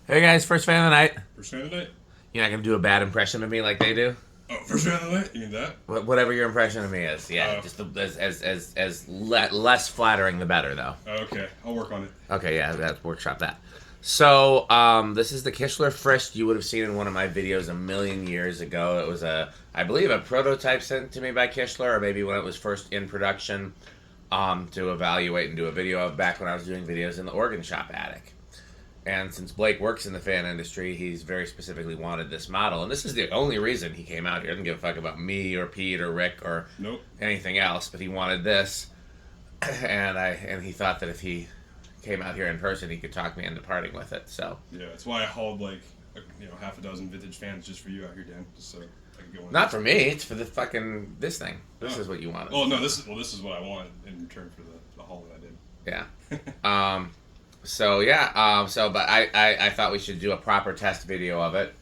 Hey guys, first fan of the night. First fan of the night? You're not gonna do a bad impression of me like they do. Oh, first fan of the night? You mean that? Whatever your impression of me is, yeah. Just less flattering, the better, though. Okay, I'll work on it. Okay, yeah, that's workshop that. So, this is the Kichler Fryst you would have seen in one of my videos a million years ago. It was I believe, a prototype sent to me by Kichler, or maybe when it was first in production, to evaluate and do a video of back when I was doing videos in the organ shop attic. And since Blake works in the fan industry, he's very specifically wanted this model. And this is the only reason he came out here. He doesn't give a fuck about me or Pete or Rick or anything else. But he wanted this. And he thought that if he came out here in person, he could talk me into parting with it. So yeah, that's why I hauled like half a dozen vintage fans just for you out here, Dan. Just so I could get one. Not for me. It's for the fucking this thing. This is what you wanted. Oh no, this is what I wanted in return for the haul that I did. Yeah. So yeah, but I thought we should do a proper test video of it.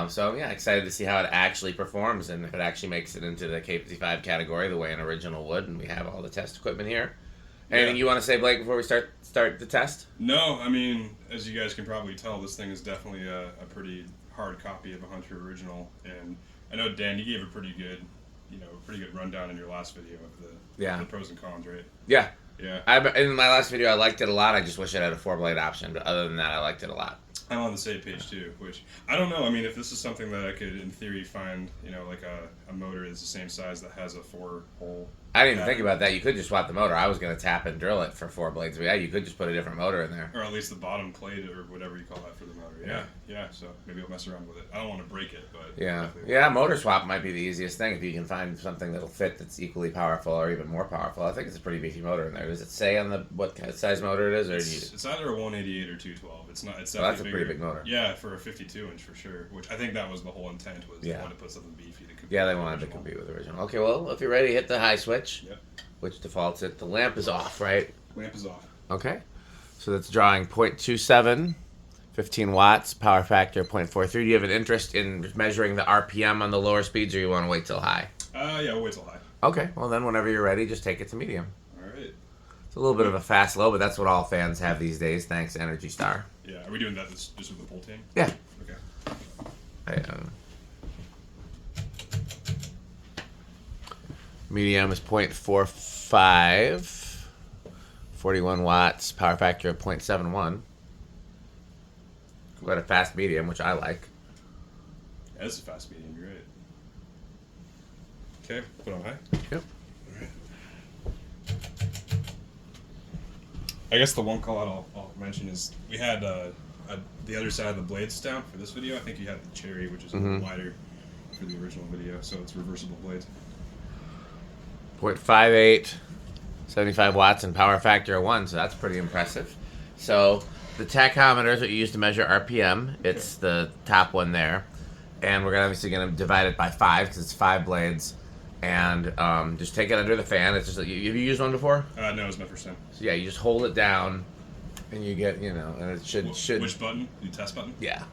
So yeah, excited to see how it actually performs and if it actually makes it into the K55 category the way an original would. And we have all the test equipment here. Anything you want to say, Blake, before we start the test? No, I mean, as you guys can probably tell, this thing is definitely a pretty hard copy of a Hunter original. And I know, Dan, you gave a pretty good rundown in your last video of the pros and cons, right? Yeah. Yeah. In my last video, I liked it a lot. I just wish it had a 4-blade option. But other than that, I liked it a lot. I'm on the same page, too, which, I don't know. I mean, if this is something that I could, in theory, find, like a motor that's the same size that has a 4-hole... I didn't even think about that. You could just swap the motor. I was going to tap and drill it for 4 blades. But yeah, you could just put a different motor in there. Or at least the bottom plate or whatever you call that for the motor. Yeah, so maybe I'll mess around with it. I don't want to break it, but... Yeah, motor swap might be the easiest thing if you can find something that'll fit that's equally powerful or even more powerful. I think it's a pretty beefy motor in there. Does it say on the what kind of size motor it is? Or it's either a 188 or 212. It's not. It's definitely that's a pretty big motor. Yeah, for a 52-inch for sure. Which I think that was the whole intent was they wanted to put something beefy to compete. Yeah, they wanted to compete with the original. Okay, well, if you're ready, hit the high switch. Yep. Which defaults it. The lamp is off, right? Lamp is off. Okay. So that's drawing 0.27, 15 watts, power factor 0.43. Do you have an interest in measuring the RPM on the lower speeds, or you want to wait till high? Yeah, we'll wait till high. Okay. Well, then whenever you're ready, just take it to medium. All right. It's a little bit of a fast low, but that's what all fans have these days, thanks to Energy Star. Yeah. Are we doing that just with the pull tank? Yeah. Okay. Medium is 0.45, 41 watts, power factor of 0.71. Quite a fast medium, which I like. Yeah, it's a fast medium, you're right. Okay, put on high. Yep. Alright. I guess the one call out I'll mention is we had the other side of the blades down for this video. I think you had the cherry, which is a little wider for the original video, so it's reversible blades. 0.58, 75 watts, and power factor of 1, so that's pretty impressive. So the tachometer is what you use to measure RPM. It's the top one there. And we're obviously going to divide it by 5 because it's 5 blades. And just take it under the fan. It's just have you used one before? No, it's my first time. So yeah, you just hold it down, and you get, and it should... Which button? The test button? Yeah.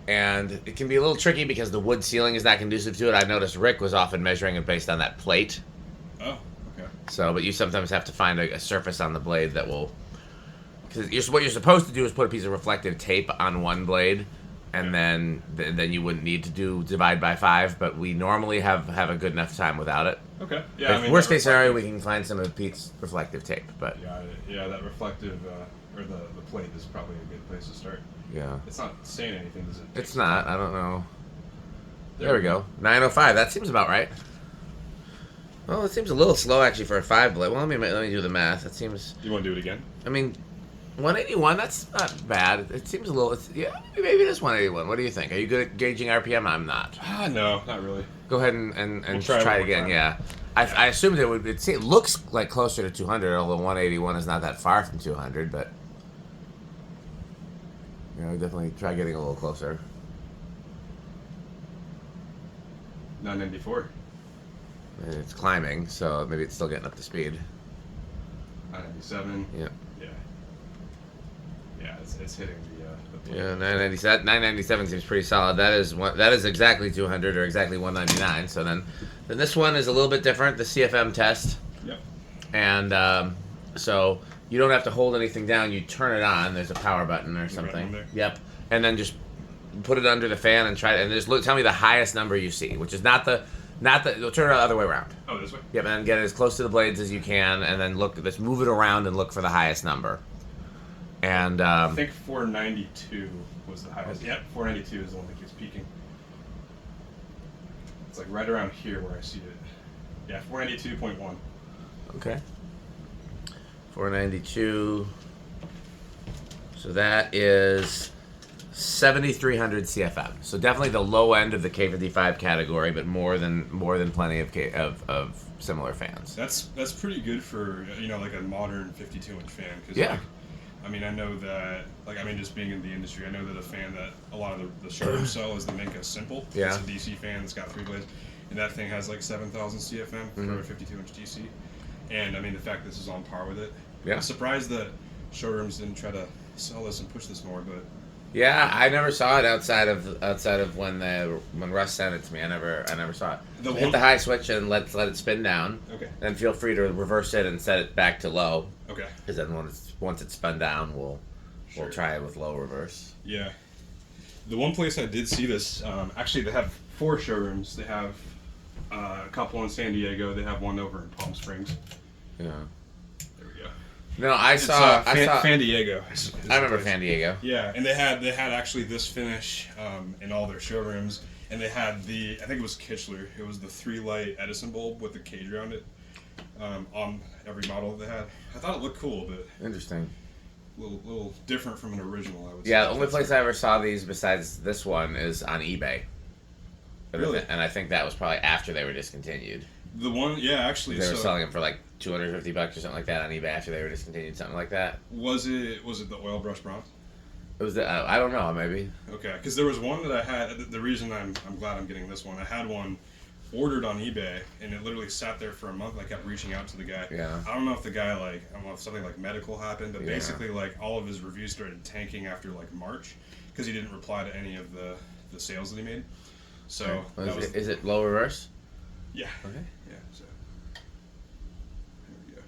And it can be a little tricky because the wood ceiling is not conducive to it. I noticed Rick was often measuring it based on that plate. Oh, okay. So, but you sometimes have to find a surface on the blade that will... Because what you're supposed to do is put a piece of reflective tape on one blade, and then you wouldn't need to divide by 5, but we normally have a good enough time without it. Okay. Yeah. Worst case scenario, we can find some of Pete's reflective tape, but... Yeah, that reflective, or the plate is probably a good place to start. Yeah. It's not saying anything, does it? It's not. I don't know. There we go. 905. That seems about right. Well, it seems a little slow actually for a 5-blade. Well, let me do the math. It seems. You want to do it again? I mean, 181. That's not bad. It seems a little. Maybe it is 181. What do you think? Are you good at gauging RPM? I'm not. No, not really. Go ahead and we'll try it again. Yeah. I assumed it would. It looks like closer to 200, although 181 is not that far from 200. But definitely try getting a little closer. 994. And it's climbing, so maybe it's still getting up to speed. 997. Yeah. Yeah, it's hitting the plate. Yeah, 997 seems pretty solid. That is exactly 200 or exactly 199. So then this one is a little bit different, the CFM test. Yep. And so You don't have to hold anything down. You turn it on. There's a power button or something. Yep. And then just put it under the fan and try it. And just tell me the highest number you see, which is not the. You'll turn it the other way around. Oh, this way? Yep, and then get it as close to the blades as you can, and then let's move it around and look for the highest number. And I think 492 was the highest. Yep, 492 is the one that keeps peaking. It's like right around here where I see it. Yeah, 492.1. Okay. 492. So that is 7,300 CFM. So definitely the low end of the K55 category, but more than plenty of similar fans. That's pretty good for like a modern 52-inch fan. Cause yeah. I mean, I know that, just being in the industry, I know that a fan that a lot of the showrooms sell is the Minka Simple. Yeah. It's a DC fan that's got 3 blades, and that thing has like 7,000 CFM for a 52-inch DC. And I mean, the fact this is on par with it. Yeah. I'm surprised that showrooms didn't try to sell this and push this more, but. Yeah, I never saw it outside of when Russ sent it to me. I never saw it. Hit the high switch and let it spin down. Okay. Then feel free to reverse it and set it back to low. Okay. Because then once it's spun down, we'll try it with low reverse. Yeah. The one place I did see this, actually they have 4 showrooms. They have a couple in San Diego. They have one over in Palm Springs. Yeah. There we go. No, I saw Fan Diego. I remember Fan Diego. Yeah, and they had actually this finish in all their showrooms, and they had I think it was Kichler. It was the 3-light Edison bulb with the cage around it on every model that they had. I thought it looked cool, but interesting. A little different from an original, I would say. Yeah, the only place I ever saw these besides this one is on eBay. Really? And I think that was probably after they were discontinued. The one, yeah, actually. They were selling them for like $250 or something like that on eBay after they were discontinued, something like that. Was it the oil brush bronze? It was I don't know, maybe. Okay, because there was one that I had. The reason I'm glad I'm getting this one, I had one ordered on eBay, and it literally sat there for a month. I kept reaching out to the guy. Yeah. I don't know if the guy I don't know if something like medical happened, but basically all of his reviews started tanking after March because he didn't reply to any of the sales that he made. So is it low reverse? Yeah. Okay. Yeah. So there we go.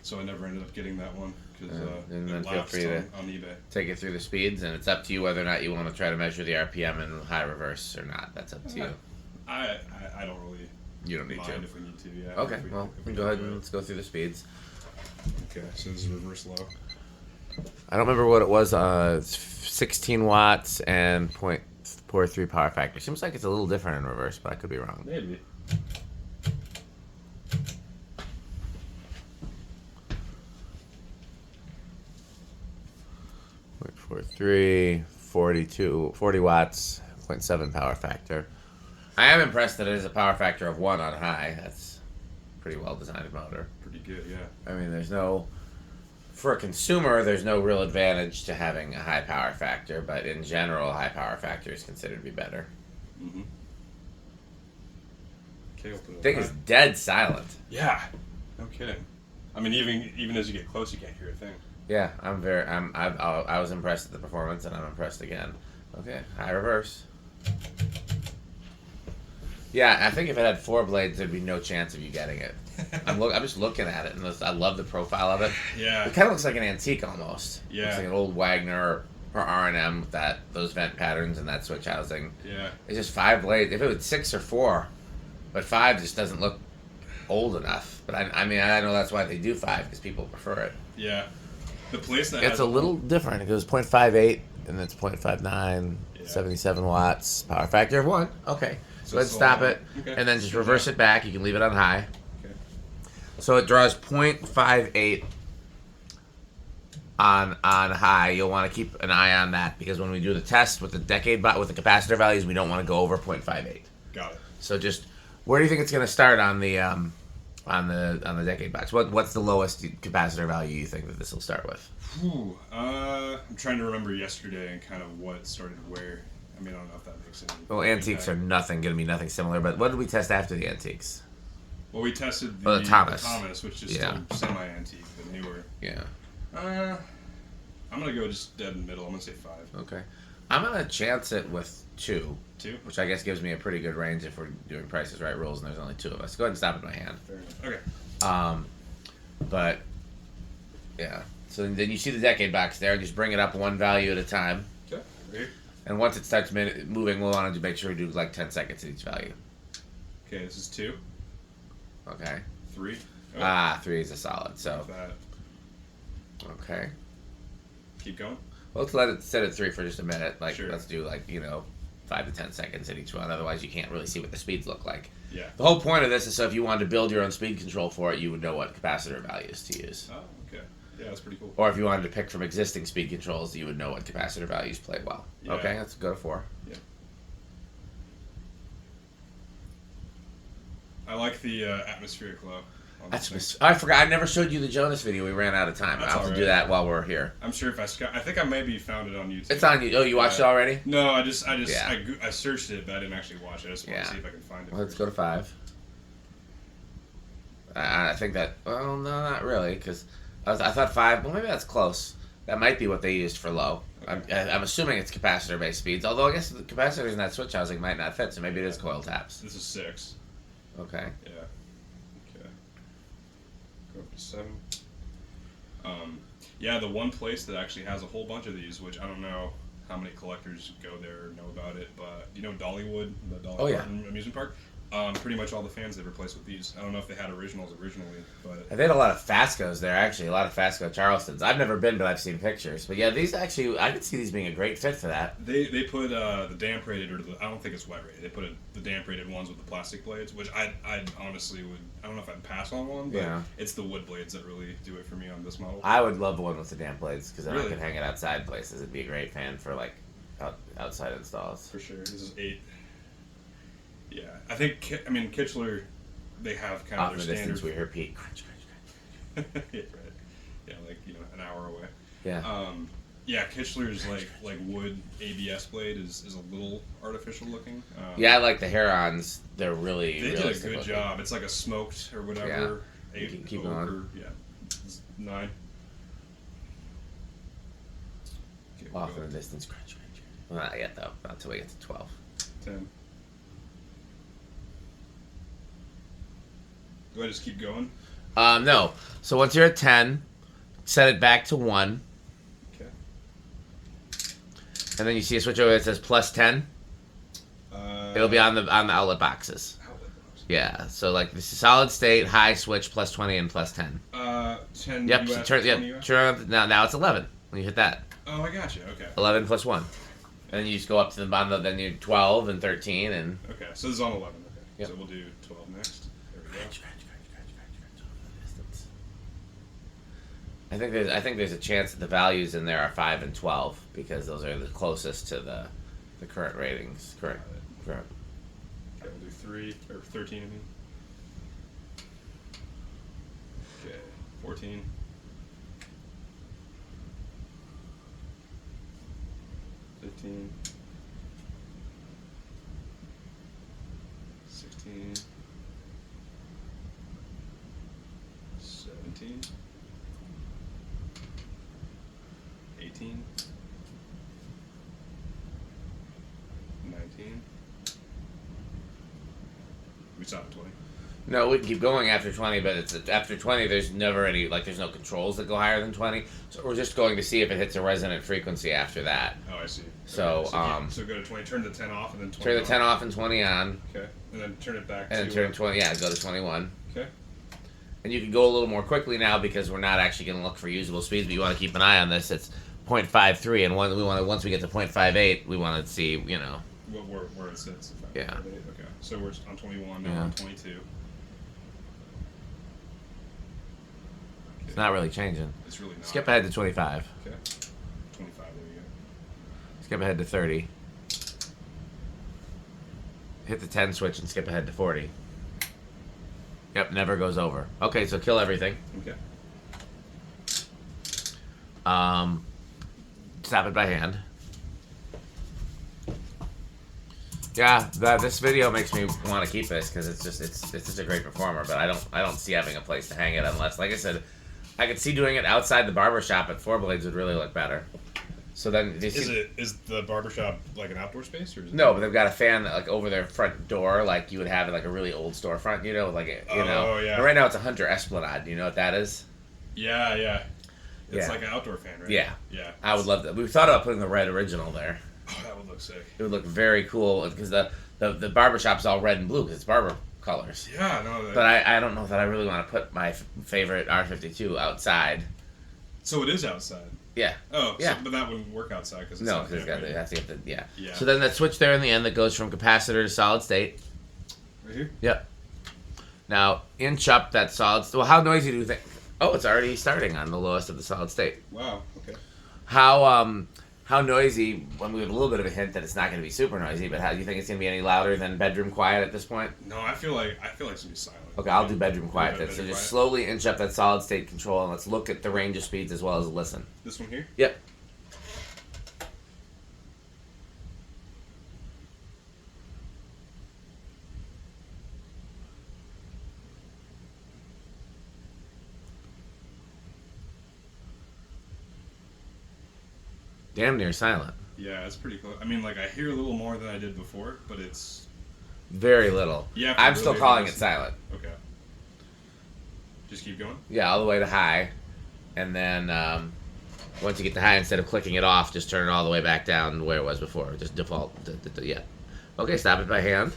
So I never ended up getting that one because and then it feel lapsed free to on eBay. take it through the speeds, and it's up to you whether or not you want to try to measure the RPM in high reverse or not. That's up to you. I don't really. You don't need mind to. if we need to. Yeah. Okay. Well, go ahead and let's go through the speeds. Okay. So this is reverse low. I don't remember what it was. 16 watts and 0.43 power factor. Seems like it's a little different in reverse, but I could be wrong. Maybe. .43, 40 watts, 0.7 power factor. I am impressed that it is a power factor of 1 on high. That's a pretty well designed motor. Pretty good, yeah. I mean, for a consumer, there's no real advantage to having a high power factor, but in general, a high power factor is considered to be better. Mm-hmm. Okay, we'll put it Thing is dead silent. Yeah, no kidding. I mean, even as you get close, you can't hear a thing. Yeah, I was impressed at the performance, and I'm impressed again. Okay, high reverse. Yeah, I think if it had 4 blades, there'd be no chance of you getting it. I'm just looking at it, and I love the profile of it. Yeah. It kind of looks like an antique almost. Yeah. Looks like an old Wagner or R&M with those vent patterns and that switch housing. Yeah. It's just 5 blades. If it was 6 or 4, but 5 just doesn't look old enough. But I mean, I know that's why they do 5, because people prefer it. Yeah. The place that it's a little different. It goes 0.58, and it's 0.59, 77 watts, power factor of 1. Okay. So let's stop it, and then just reverse it back. You can leave it on high. Okay. So it draws 0.58 on high. You'll want to keep an eye on that, because when we do the test with the with the capacitor values, we don't want to go over 0.58. Got it. So just where do you think it's going to start on the decade box? What's the lowest capacitor value you think that this will start with? I'm trying to remember yesterday and kind of what started where. I mean, I don't know if that makes any. Well, antiques are going to be nothing similar. But what did we test after the antiques? Well, we tested the Thomas, which is still semi-antique, but newer. Yeah. I'm gonna go just dead in the middle. I'm gonna say 5. Okay. I'm gonna chance it with 2. 2? Which I guess gives me a pretty good range if we're doing Price is Right rules and there's only 2 of us. Go ahead and stop at my hand. Fair enough. Okay. But yeah, So then you see the decade box there, and just bring it up one value at a time. Okay. Right. And once it starts moving, we'll want to make sure we do like 10 seconds at each value. Okay, this is 2. Okay. 3. Oh. 3 is a solid. So. Okay. Keep going. Well, let's let it sit at 3 for just a minute. Like, sure. Let's do 5 to 10 seconds at each one. Otherwise, you can't really see what the speeds look like. Yeah. The whole point of this is so if you wanted to build your own speed control for it, you would know what capacitor values to use. Oh, okay. Yeah, that's pretty cool. Or if you wanted to pick from existing speed controls, you would know what capacitor values play well. Yeah. Okay, let's go to 4. Yeah. I like the atmospheric glow. I forgot. I never showed you the Jonas video. We ran out of time. I'll have to do that while we're here. I'm sure if I think I maybe found it on YouTube. It's on you. Oh, you watched it already? No, I searched it, but I didn't actually watch it. I just want to see if I can find it. Well, let's go to 5. I think that. Well, no, not really, because I thought 5. Well, maybe that's close. That might be what they used for low. Okay. I'm assuming it's capacitor-based speeds. Although I guess the capacitors in that switch housing might not fit, so maybe it is coil taps. This is 6. Okay. Yeah. Okay. Go up to 7. Yeah, the one place that actually has a whole bunch of these, which I don't know how many collectors go there or know about it, but you know Dollywood, the Dolly Parton amusement park? Pretty much all the fans they replaced with these. I don't know if they had originals originally, but they had a lot of Fascos there, actually. A lot of Fasco Charlestons. I've never been, but I've seen pictures. But yeah, these actually, I could see these being a great fit for that. They put the damp rated, or I don't think it's wet rated. They put the damp rated ones with the plastic blades, which I honestly would. I don't know if I'd pass on one, but it's the wood blades that really do it for me on this model. I would love the one with the damp blades because then I could hang it outside places. It'd be a great fan for like outside installs. For sure. This is 8. Yeah, I think Kichler, they have kind of their standard. Distance, we hear Pete crunch, crunch, crunch. Yeah, right. Yeah, like an hour away. Yeah. Yeah, Kichler's like wood ABS blade is a little artificial looking. Yeah, I like the Herons. They're really they did a good job. It's like a smoked or whatever. Yeah. Keep on. Yeah, it's 9. Okay, off in the distance, crunch, crunch. Well, not yet though. Not until we get to 12. 10. Do I just keep going? No. So once you're at 10, set it back to 1. Okay. And then you see a switch over that says plus 10. It'll be on the outlet boxes. Outlet boxes. Yeah. So like this is solid state, high switch, plus 20 and plus 10. 10 yep. US, So 20 US? turn now it's 11 when you hit that. Oh, I got you. Okay. 11 plus 1. And then you just go up to the bottom, then you're 12 and 13 and. Okay. So this is on 11. Okay. Yep. So we'll do 12 next. There we go. I think there's a chance that the values in there are 5 and 12 because those are the closest to the current ratings. Current. Okay, we'll do 3 or 13. I mean. Okay, 14. 15. 16. 17. 18. 19. We stop at 20. No, we can keep going after 20, but it's after 20. There's never any there's no controls that go higher than 20. So we're just going to see if it hits a resonant frequency after that. Oh, I see. So okay, so go to 20. Turn the 10 off and then 20. Turn the 10 off and 20 on. Okay, and then turn it back. And then turn 20. Yeah, go to 21. Okay. And you can go a little more quickly now because we're not actually going to look for usable speeds, but you want to keep an eye on this. It's 0.53, and once we get to 0.58, we want to see where it sits. Yeah. Okay, so we're on 21 now. On 22. It's not really changing. It's really not. Skip ahead to 25. Okay. 25, there you go. Skip ahead to 30. Hit the 10 switch and skip ahead to 40. Yep, never goes over. Okay, so kill everything. Okay. Stop it by hand. Yeah, this video makes me want to keep this because it's such a great performer. But I don't see having a place to hang it unless, like I said, I could see doing it outside the barbershop at 4 blades would really look better. So then, is the barbershop like an outdoor space or? No, but they've got a fan that, like over their front door, like you would have in like a really old storefront, you know, like Oh yeah. And right now it's a Hunter Esplanade. Do you know what that is? Yeah. It's like an outdoor fan, right? Yeah. Yeah. I would love that. We thought about putting the red original there. Oh, that would look sick. It would look very cool because the barbershop's all red and blue because it's barber colors. Yeah, no. But I don't know that I really want to put my favorite R52 outside. So it is outside. Yeah. Oh, yeah. So, but that wouldn't work outside because it's no, because it has to get the Yeah. So then that switch there in the end that goes from capacitor to solid state. Right here. Yep. Now inch up that solid. Well, how noisy do you think? Oh, it's already starting on the lowest of the solid state. Wow. Okay. How noisy? When we have a little bit of a hint that it's not going to be super noisy, but how do you think it's going to be any louder than bedroom quiet at this point? No, I feel like it's going to be silent. Okay, I'll do bedroom quiet then. Bedroom So just quiet. slowly inch up that solid state control and let's look at the range of speeds as well as listen. This one here? Yep. Damn near silent. Yeah, it's pretty close. I mean, like, I hear a little more than I did before, but it's... Very little. Yeah, I'm still calling it silent. Okay. Just keep going? Yeah, all the way to high. And then once you get to high, instead of clicking it off, just turn it all the way back down to where it was before. Just default. Yeah. Okay, stop it by hand.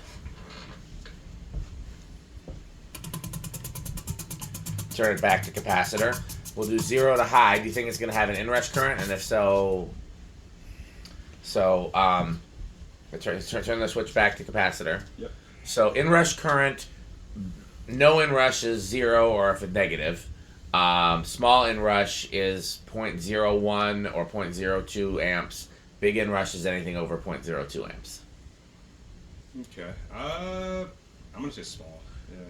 Turn it back to capacitor. We'll do 0 to high. Do you think it's going to have an inrush current? And if so... turn the switch back to capacitor. Yep. So inrush current, no inrush is 0 or if it's negative. Small inrush is 0.01 or 0.02 amps. Big inrush is anything over 0.02 amps. Okay. I'm going to say small. Yeah.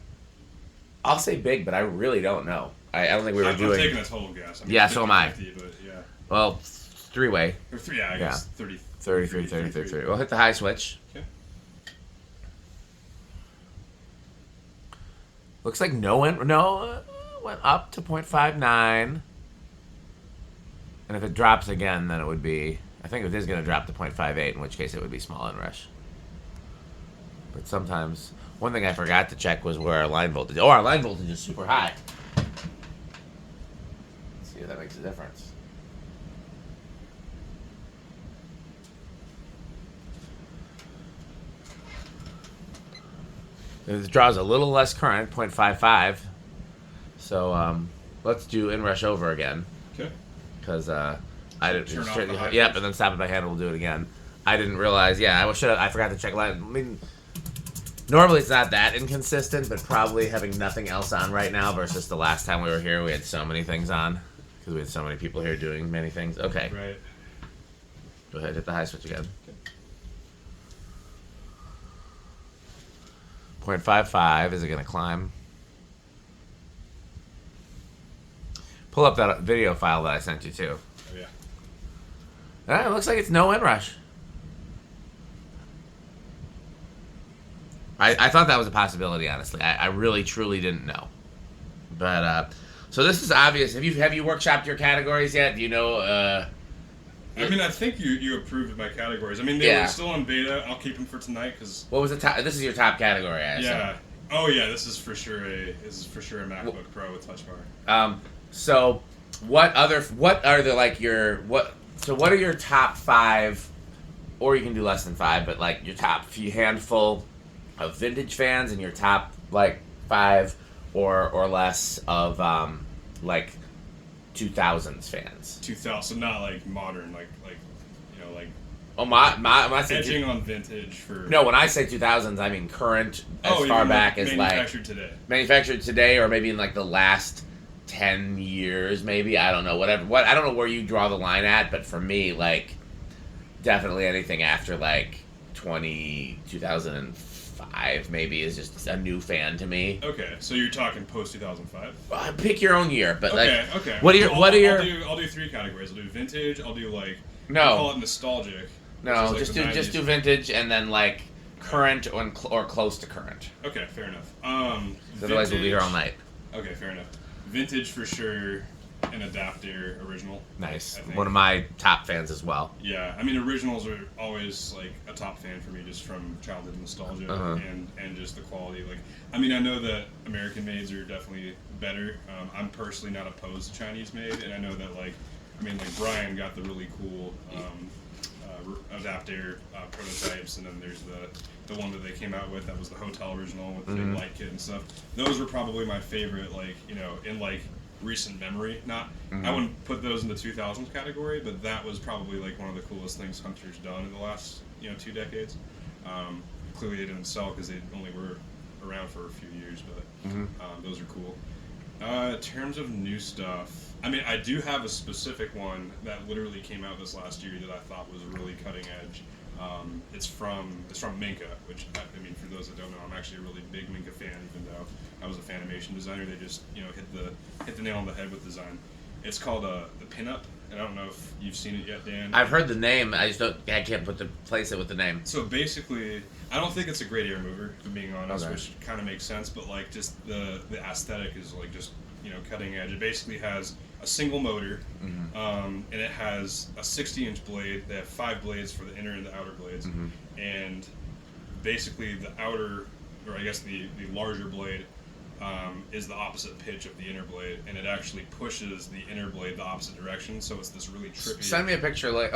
I'll say big, but I really don't know. I don't think we were I'm doing... taking a total guess. I mean, Yeah, so am I. 50, but yeah. Well, three-way. Or three, yeah, I guess 30. 33. We'll hit the high switch. Okay. Looks like went up to 0.59. And if it drops again, then it would be... I think it is going to drop to 0.58, in which case it would be small inrush. But sometimes... One thing I forgot to check was where our line voltage... Oh, our line voltage is super high. Let's see if that makes a difference. It draws a little less current, 0.55. So let's do inrush over again. Okay. Because I didn't. Turn off the high Yep, switch. and then stop it by hand. We'll do it again. I didn't realize. Yeah, I forgot to check line. I mean, normally it's not that inconsistent, but probably having nothing else on right now versus the last time we were here, we had so many things on because we had so many people here doing many things. Okay. Right. Go ahead, hit the high switch again. 0.55. Is it going to climb? Pull up that video file that I sent you too. Oh, yeah. It looks like it's no inrush. I thought that was a possibility, honestly. I really, truly didn't know. But, so this is obvious. Have you workshopped your categories yet? Do you know, I mean, I think you approved my categories. I mean, they were still in beta. I'll keep them for tonight because. What was the top? This is your top category, I assume. Yeah. Oh yeah. This is for sure a MacBook Pro with Touch Bar. So what are your top 5, or you can do less than 5, but like your top few handful of vintage fans and your top like 5 or less of like 2000s fans. 2000, so not like modern, like Oh, my edging on vintage for. No, when I say 2000s, I mean current, as far back as manufactured today. Manufactured today, or maybe in like the last 10 years, maybe. I don't know. Whatever. I don't know where you draw the line at, but for me, like, definitely anything after like 2005 maybe is just a new fan to me. Okay, so you're talking post 2005. Pick your own year, but okay. I'll do 3 categories. I'll do vintage. I'll do like. No. I'll call it nostalgic. No, like just do vintage and then like current or close to current. Okay, fair enough. Otherwise we'll be here all night. Okay, fair enough. Vintage for sure, an Adapter original. Nice. One of my top fans as well. Yeah, I mean, originals are always like a top fan for me, just from childhood nostalgia and just the quality. Like, I mean, I know that American mades are definitely better. I'm personally not opposed to Chinese made, and I know that like Brian got the really cool Adapter prototypes, and then there's the one that they came out with that was the hotel original with the big light kit and stuff. Those were probably my favorite, like, you know, in like recent memory. Not I wouldn't put those in the 2000s category, but that was probably like one of the coolest things Hunter's done in the last 2 decades. Clearly they didn't sell because they only were around for a few years, but those are cool. In terms of new stuff, I mean, I do have a specific one that literally came out this last year that I thought was really cutting edge. It's from Minka, which, I mean, for those that don't know, I'm actually a really big Minka fan, even though I was a Fanimation designer. They just, hit the nail on the head with design. It's called the Pinup, and I don't know if you've seen it yet, Dan. I've heard the name. I can't place it with the name. So basically, I don't think it's a great air mover, if I'm being honest, which kind of makes sense. But like, just the aesthetic is like just cutting edge. It basically has a single motor, and it has a 60-inch blade. They have 5 blades for the inner and the outer blades, and basically the outer, or I guess the larger blade, is the opposite pitch of the inner blade, and it actually pushes the inner blade the opposite direction. So it's this really trippy. Send me a picture. Like,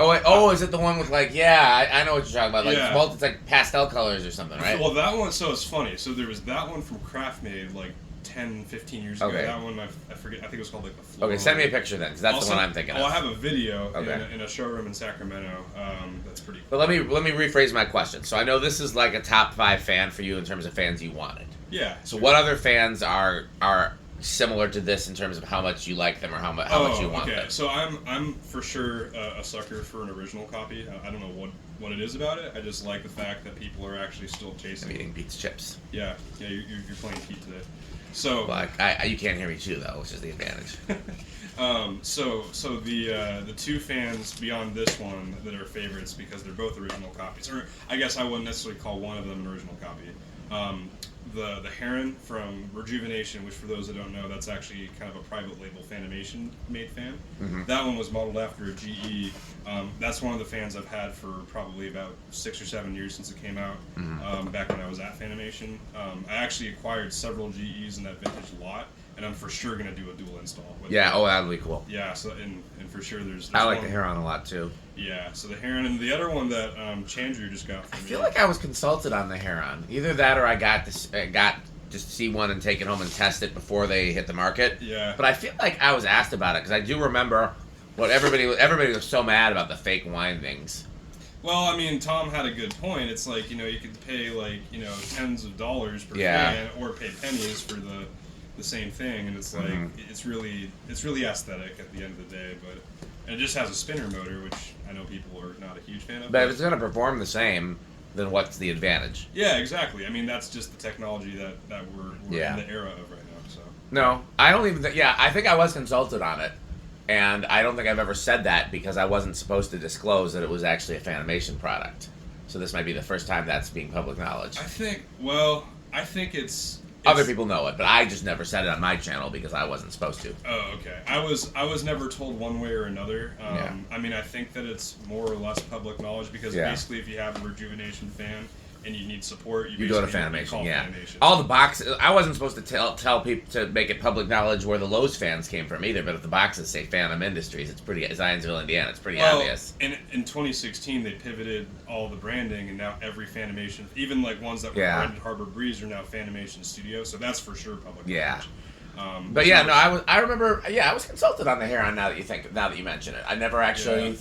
is it the one with like? Yeah, I know what you're talking about. Like, it's like pastel colors or something, right? Well, that one. So it's funny. So there was that one from Craftmade, like 10, 15 years ago. That one, I forget. I think it was called like the Floral. Okay, send me a picture then, because that's the one I'm thinking of. I have a video in a showroom in Sacramento. That's pretty cool. But let me rephrase my question. So I know this is like a top 5 fan for you in terms of fans you wanted. Yeah. So what other fans are similar to this in terms of how much you like them or how much you want them? So I'm for sure a sucker for an original copy. I don't know what it is about it. I just like the fact that people are actually still chasing. I'm eating Pete's chips. Yeah, you're playing Pete today. So you can't hear me chew though, which is the advantage. So the 2 fans beyond this one that are favorites because they're both original copies, or I guess I wouldn't necessarily call one of them an original copy. The Heron from Rejuvenation, which for those that don't know, that's actually kind of a private label Fanimation made fan. That one was modeled after a GE. That's one of the fans I've had for probably about 6 or 7 years since it came out, back when I was at Fanimation. I actually acquired several GEs in that vintage lot, and I'm for sure going to do a dual install. That'd be cool. Yeah, so and for sure there's I like the Heron a lot too. Yeah, so the Heron, and the other one that Chandru just got for me. I feel like I was consulted on the Heron. Either that or I got just to see one and take it home and test it before they hit the market. Yeah. But I feel like I was asked about it because I do remember what everybody was so mad about the fake windings. Well, I mean, Tom had a good point. It's like, you could pay like, tens of dollars per fan, or pay pennies for the same thing, and it's like it's really aesthetic at the end of the day, and it just has a spinner motor, which I know people are not a huge fan of. But if it's going to perform the same, then what's the advantage? Yeah, exactly. I mean, that's just the technology that we're in the era of right now. So no, I don't even. I think I was consulted on it, and I don't think I've ever said that because I wasn't supposed to disclose that it was actually a Fanimation product. So this might be the first time that's being public knowledge. I think it's. Other people know it, but I just never said it on my channel because I wasn't supposed to. Oh, okay. I was never told one way or another. I mean, I think that it's more or less public knowledge because basically if you have a Rejuvenation fan and you need support, you go to Fanimation. Fanimation. All the boxes. I wasn't supposed to tell people to make it public knowledge where the Lowe's fans came from either. But if the boxes say Phantom Industries, it's pretty Zionsville, Indiana. It's pretty obvious. In 2016, they pivoted all the branding, and now every Fanimation, even like ones that were branded Harbor Breeze, are now Fanimation Studio. So that's for sure public knowledge. But I remember. I was consulted on the Heron. Now that you mention it, I never actually.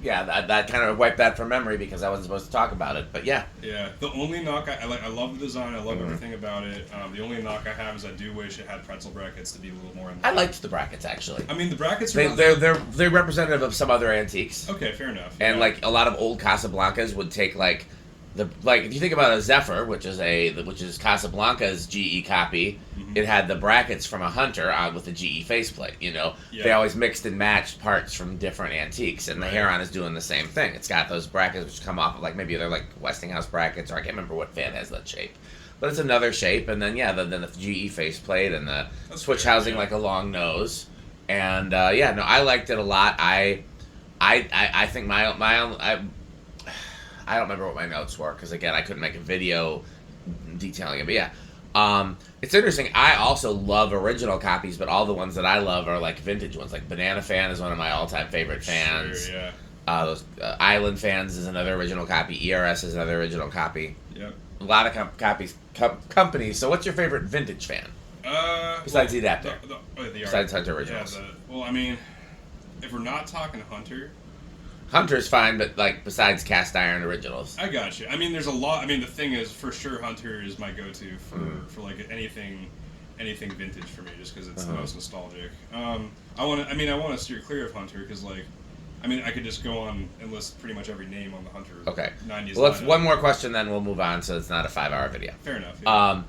That kind of wiped that from memory because I wasn't supposed to talk about it. But yeah. The only knock I like, I love the design. I love everything about it. The only knock I have is I do wish it had pretzel brackets to be a little more. I liked the brackets actually. I mean, the brackets. They're representative of some other antiques. Okay, fair enough. And like a lot of old Casablancas would take like if you think about a Zephyr, which is Casablanca's GE copy, it had the brackets from a Hunter with the GE faceplate. They always mixed and matched parts from different antiques, and the Heron is doing the same thing. It's got those brackets which come off of like maybe they're like Westinghouse brackets, or I can't remember what fan has that shape, but it's another shape. And then then the GE faceplate and the switch housing like a long nose. And yeah, no, I liked it a lot. I think I don't remember what my notes were because again I couldn't make a video detailing it. But yeah, it's interesting. I also love original copies, but all the ones that I love are like vintage ones. Like Banana Fan is one of my all-time favorite fans. Sure, yeah. Those Island Fans is another original copy. ERS is another original copy. Yep. A lot of companies. So, what's your favorite vintage fan? Besides the adapter. Besides Hunter Originals. Yeah, well, I mean, if we're not talking Hunter. Hunter's fine, but like besides cast iron originals. I got you. I mean, there's a lot. I mean, the thing is, for sure, Hunter is my go-to for like anything vintage for me, just because it's the most nostalgic. I want to steer clear of Hunter because like. I mean, I could just go on and list pretty much every name on the Hunter 90s. Well, let's one more question, then we'll move on, so it's not a 5-hour video. Fair enough. Yeah.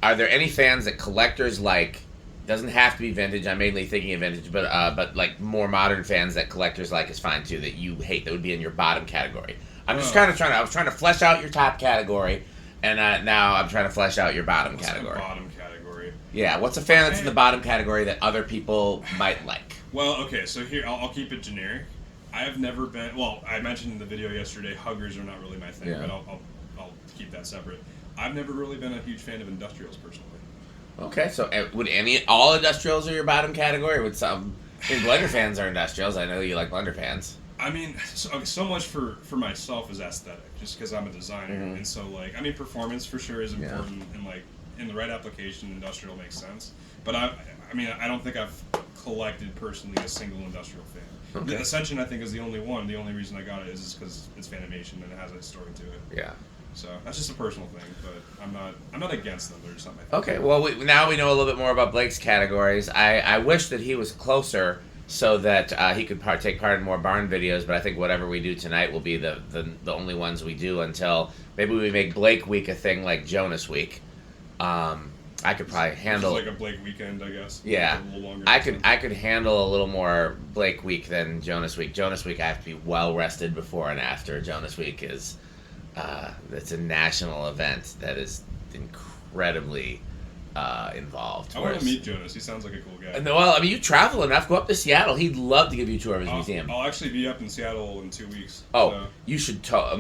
Are there any fans that collectors like? Doesn't have to be vintage. I'm mainly thinking of vintage, but like more modern fans that collectors like is fine too. That you hate, that would be in your bottom category. I'm just kind of I was trying to flesh out your top category, and now I'm trying to flesh out your bottom category. Bottom category. Yeah. What's a fan that's in the bottom category that other people might like? Well, okay, so here, I'll keep it generic. I have never been, well, I mentioned in the video yesterday, huggers are not really my thing, but I'll keep that separate. I've never really been a huge fan of industrials, personally. Okay, so would all industrials are your bottom category, or would some, I mean, blender fans are industrials, I know you like blender fans. I mean, so much for myself is aesthetic, just because I'm a designer, and so, like, I mean, performance for sure is important, and, like, in the right application, industrial makes sense, but I mean, I don't think I've collected personally a single industrial fan. Okay. The Ascension, I think, is the only one. The only reason I got it is because it's Fanimation and it has a story to it. Yeah. So that's just a personal thing, but I'm not against them. They're just not my favorite. Okay. Well, now we know a little bit more about Blake's categories. I wish that he was closer so that he could take part in more barn videos. But I think whatever we do tonight will be the only ones we do until maybe we make Blake Week a thing like Jonas Week. I could probably handle like a Blake weekend, I guess. Yeah, a little longer I could handle a little more Blake Week than Jonas Week. Jonas Week, I have to be well rested before and after. Jonas Week is it's a national event that is incredibly involved. I want to meet Jonas. He sounds like a cool guy. Well, I mean, you travel enough. Go up to Seattle. He'd love to give you a tour of his museum. I'll actually be up in Seattle in 2 weeks. Oh, so. You should. I'll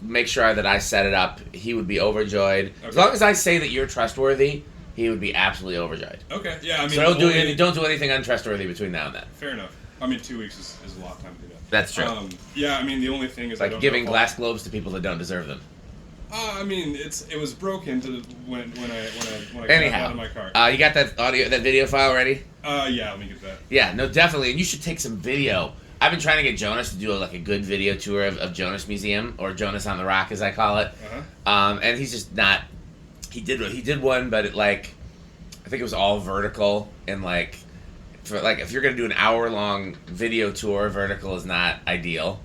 make sure that I set it up. He would be overjoyed. Okay. As long as I say that you're trustworthy, he would be absolutely overjoyed. Okay. Yeah. I mean, so don't do anything untrustworthy between now and then. Fair enough. I mean, 2 weeks is a lot of time to do that. That's true. Yeah. I mean, the only thing is like giving glass globes to people that don't deserve them. I mean, it was broken when I got out of my car. You got that video file ready? Yeah, let me get that. Yeah, no, definitely, and you should take some video. I've been trying to get Jonas to do a good video tour of Jonas Museum, or Jonas on the Rock as I call it. And he's just not. He did one, but I think it was all vertical, and if you're gonna do an hour-long video tour, vertical is not ideal.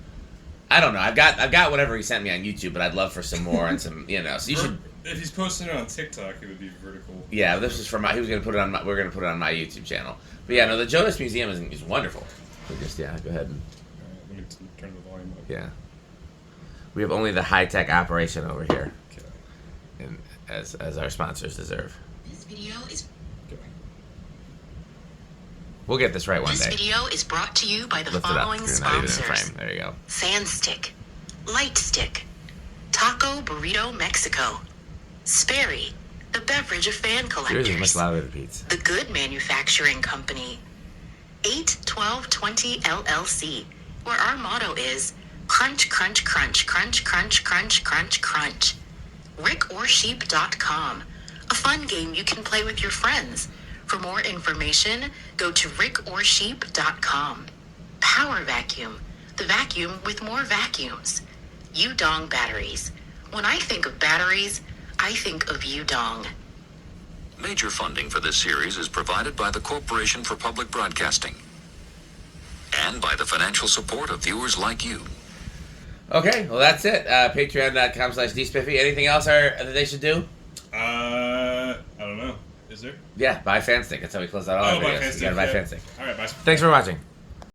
I don't know. I've got whatever he sent me on YouTube, but I'd love for some more and some, So you should. If he's posting it on TikTok, it would be vertical. Yeah, this is from my. He was gonna put it on. We're gonna put it on my YouTube channel. But yeah, no, the Jonas Museum is wonderful. So just go ahead and. Let me turn the volume up. Yeah. We have only the high-tech operation over here. Okay. And as our sponsors deserve. This video is. We'll get this right one day. This video is brought to you by the Lift following it up. You're not even in sponsors. frame. There you go. Sandstick, Lightstick, Taco Burrito Mexico, Sperry, the beverage of fan Yours is much collectors, louder than Pete's. The Good Manufacturing Company, 81220 LLC, where our motto is crunch, crunch, crunch, crunch, crunch, crunch, crunch, crunch. RickOrSheep.com, a fun game you can play with your friends. For more information, go to RickOrSheep.com. Power Vacuum, the vacuum with more vacuums. Udong batteries. When I think of batteries, I think of Udong. Major funding for this series is provided by the Corporation for Public Broadcasting and by the financial support of viewers like you. Okay, well that's it. Patreon.com/dspiffy. Anything else that they should do? I don't know. Is there? Yeah, buy Fanstick. That's how we close out all our videos. Buy Fanstick. You gotta buy Fanstick. All right, bye. Thanks for watching.